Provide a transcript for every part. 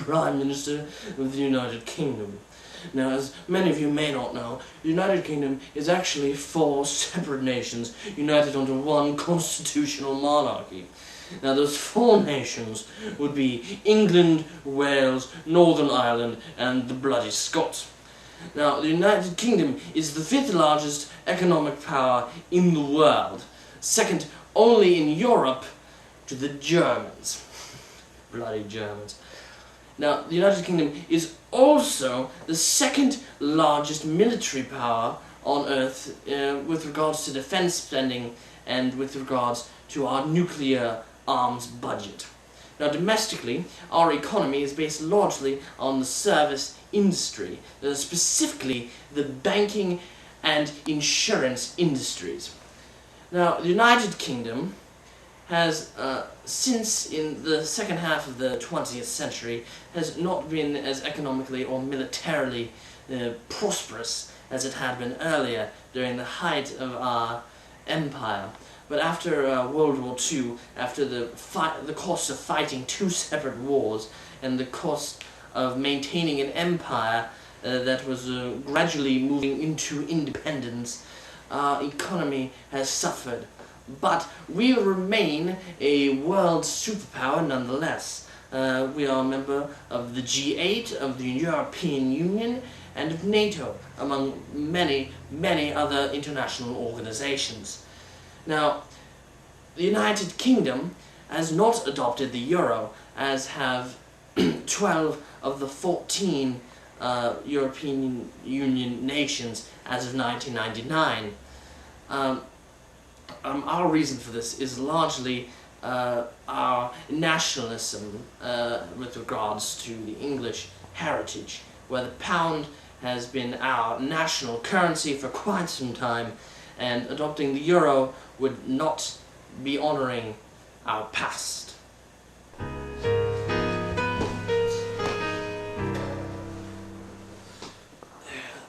Prime Minister of the United Kingdom. Now, as many of you may not know, the United Kingdom is actually 4 separate nations united under one constitutional monarchy. Now, those 4 nations would be England, Wales, Northern Ireland, and the bloody Scots. Now, the United Kingdom is the 5th largest economic power in the world, second only in Europe to the Germans. Bloody Germans. Now, the United Kingdom is also the 2nd largest military power on Earth with regards to defense spending and with regards to our nuclear arms budget. Now, domestically, our economy is based largely on the service industry, specifically the banking and insurance industries. Now, the United Kingdom has, since in the second half of the 20th century, has not been as economically or militarily prosperous as it had been earlier during the height of our empire. But after World War II, after the cost of fighting 2 separate wars and the cost of maintaining an empire that was gradually moving into independence, our economy has suffered. But we remain a world superpower nonetheless. We are a member of the G8, of the European Union, and of NATO, among many, many other international organizations. Now, the United Kingdom has not adopted the euro, as have 12 of the 14 European Union nations as of 1999. Our reason for this is largely our nationalism with regards to the English heritage, where the pound has been our national currency for quite some time, and adopting the euro would not be honoring our past.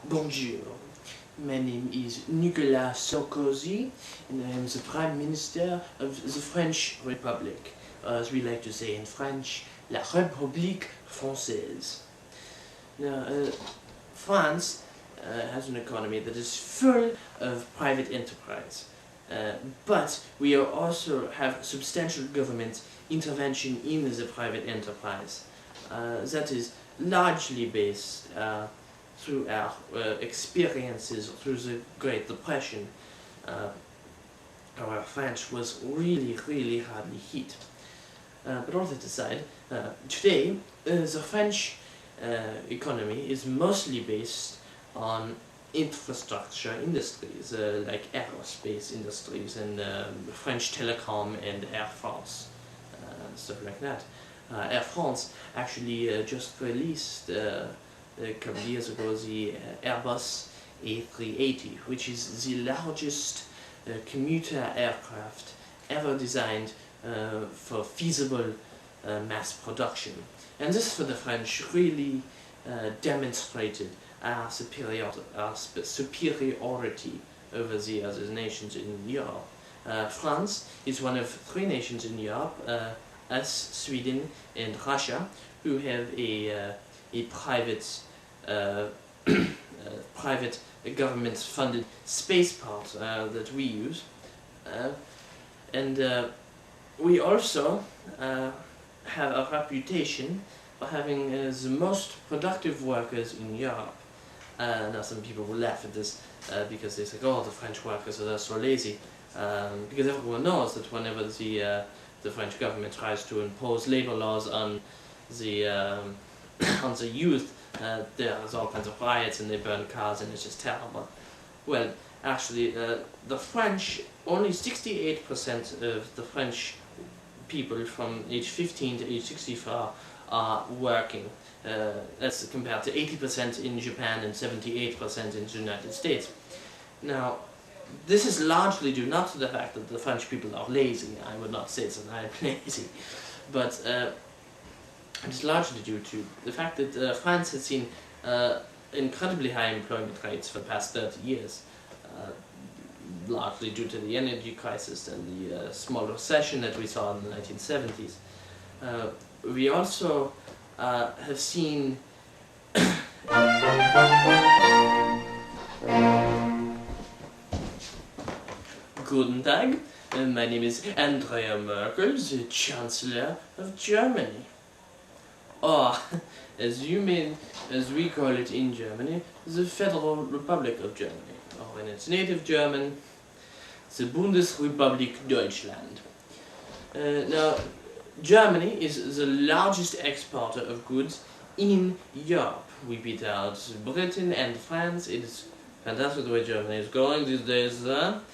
Bonjour. My name is Nicolas Sarkozy, and I am the Prime Minister of the French Republic, or as we like to say in French, la République Française. Now, France has an economy that is full of private enterprise, but we also have substantial government intervention in the private enterprise. That is largely based through our experiences through the Great Depression. Our French was really hardly hit. But all that aside, today the French economy is mostly based on infrastructure industries like aerospace industries and French Telecom and Air France, stuff like that. Air France actually just released a couple of years ago the Airbus A380, which is the largest commuter aircraft ever designed for feasible mass production. And this for the French really demonstrated our superiority over the other nations in Europe. France is one of 3 nations in Europe, us, Sweden and Russia, who have a private private government-funded space part that we use, and we also have a reputation for having the most productive workers in Europe. Now some people will laugh at this because they say, oh, the French workers are so lazy, because everyone knows that whenever the French government tries to impose labor laws on the on the youth, there's all kinds of riots and they burn cars and it's just terrible. Well, actually, the French, only 68% of the French people from age 15 to age 64 are working. That's compared to 80% in Japan and 78% in the United States. Now, this is largely due not to the fact that the French people are lazy. I would not say that I'm lazy, but it's largely due to the fact that France has seen incredibly high employment rates for the past 30 years, largely due to the energy crisis and the small recession that we saw in the 1970s. We also have seen Guten Tag, my name is Andrea Merkel, the Chancellor of Germany. Or, as we call it in Germany, the Federal Republic of Germany, or in its native German, the Bundesrepublik Deutschland. Now, Germany is the largest exporter of goods in Europe. We beat out Britain and France. It is fantastic the way Germany is going these days. The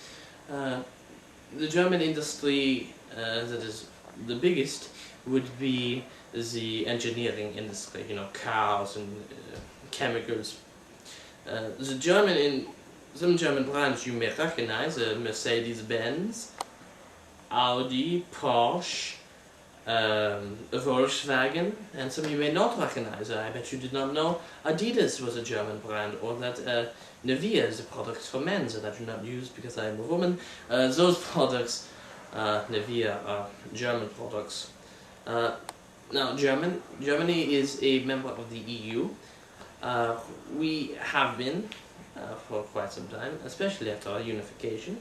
German industry that is the biggest would be the engineering industry, you know, cars and chemicals. Some German brands you may recognize, Mercedes-Benz, Audi, Porsche, Volkswagen, and some you may not recognize. I bet you did not know Adidas was a German brand, or that Nivea is a product for men that I do not use because I am a woman. Those products, Nivea, are German products. Now, Germany is a member of the EU. We have been for quite some time, especially after our unification.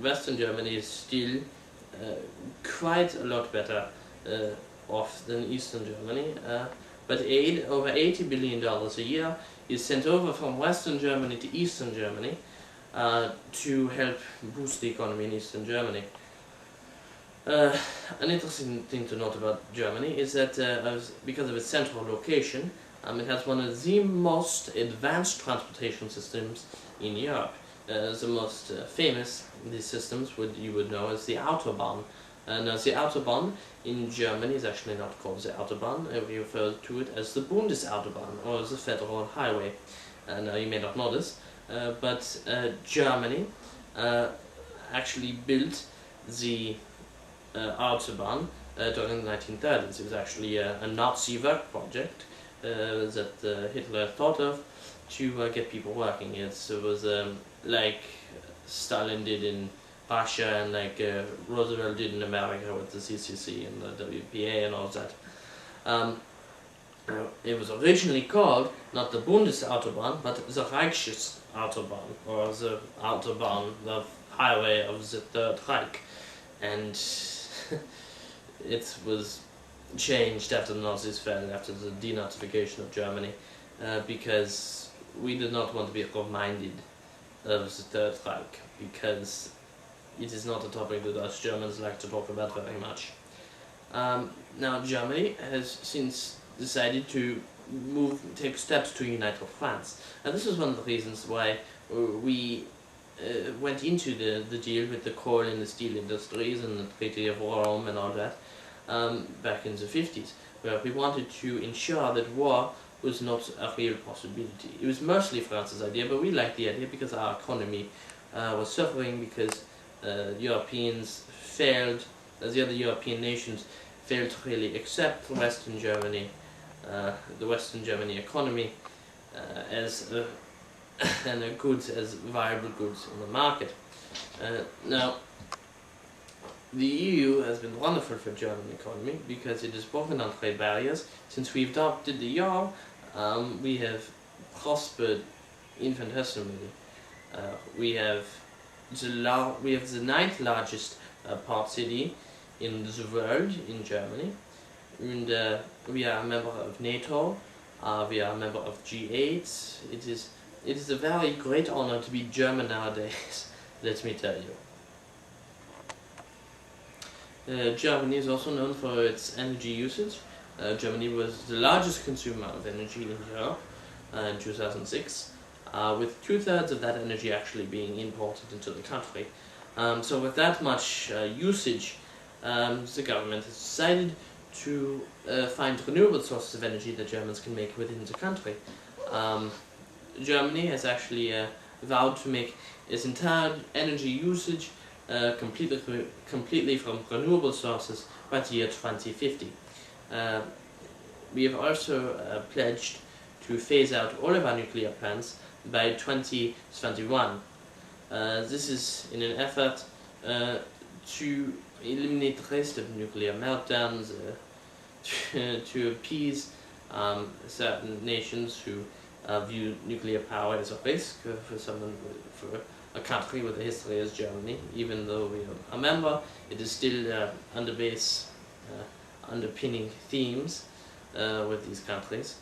Western Germany is still quite a lot better off than Eastern Germany, but aid, over $80 billion a year, is sent over from Western Germany to Eastern Germany to help boost the economy in Eastern Germany. An interesting thing to note about Germany is that because of its central location, it has one of the most advanced transportation systems in Europe. The most famous of these systems you would know is the Autobahn. Now, the Autobahn in Germany is actually not called the Autobahn. We refer to it as the Bundesautobahn, or the Federal Highway. Now, you may not know this, but Germany actually built the Autobahn during the 1930s. It was actually a Nazi work project that Hitler thought of to get people working. It was like Stalin did in Russia, and like Roosevelt did in America with the CCC and the WPA and all that. It was originally called not the Bundesautobahn, but the Reichsautobahn, or the Autobahn, the highway of the Third Reich. And it was changed after the Nazis fell, after the denazification of Germany, because we did not want to be reminded of the Third Reich, because it is not a topic that us Germans like to talk about very much. Now, Germany has since decided to take steps to unite with France. And this is one of the reasons why we went into the deal with the coal and the steel industries and the Treaty of Rome and all that back in the 50s, where we wanted to ensure that war was not a real possibility. It was mostly France's idea, but we liked the idea because our economy was suffering, because Europeans failed, as the other European nations failed to really accept Western Germany, the Western Germany economy as goods, as viable goods in the market. Now, the EU has been wonderful for German economy because it has broken down trade barriers. Since we've adopted the euro, we have prospered infinitesimally. We have the ninth largest port city in the world in Germany, and we are a member of NATO. We are a member of G8. It is a very great honor to be German nowadays. Let me tell you. Germany is also known for its energy usage. Germany was the largest consumer of energy in Europe in 2006, with 2/3 of that energy actually being imported into the country. So with that much usage, the government has decided to find renewable sources of energy that Germans can make within the country. Germany has actually vowed to make its entire energy usage completely from renewable sources by the year 2050. We have also pledged to phase out all of our nuclear plants by 2021. This is in an effort to eliminate the rest of nuclear meltdowns, to appease certain nations who view nuclear power as a risk for a country with a history as Germany. Even though we are a member, it is still underpinning themes with these countries.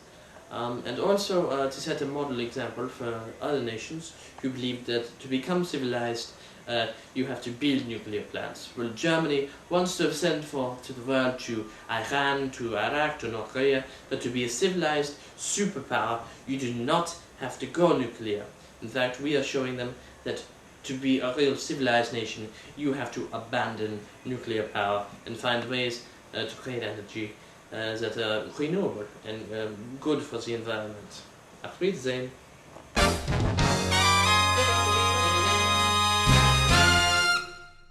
And also to set a model example for other nations who believe that to become civilized you have to build nuclear plants. Well, Germany wants to send to the world, to Iran, to Iraq, to North Korea, that to be a civilized superpower you do not have to go nuclear. In fact, we are showing them that to be a real civilized nation you have to abandon nuclear power and find ways to create energy that are renewable and good for the environment. Auf Wiedersehen!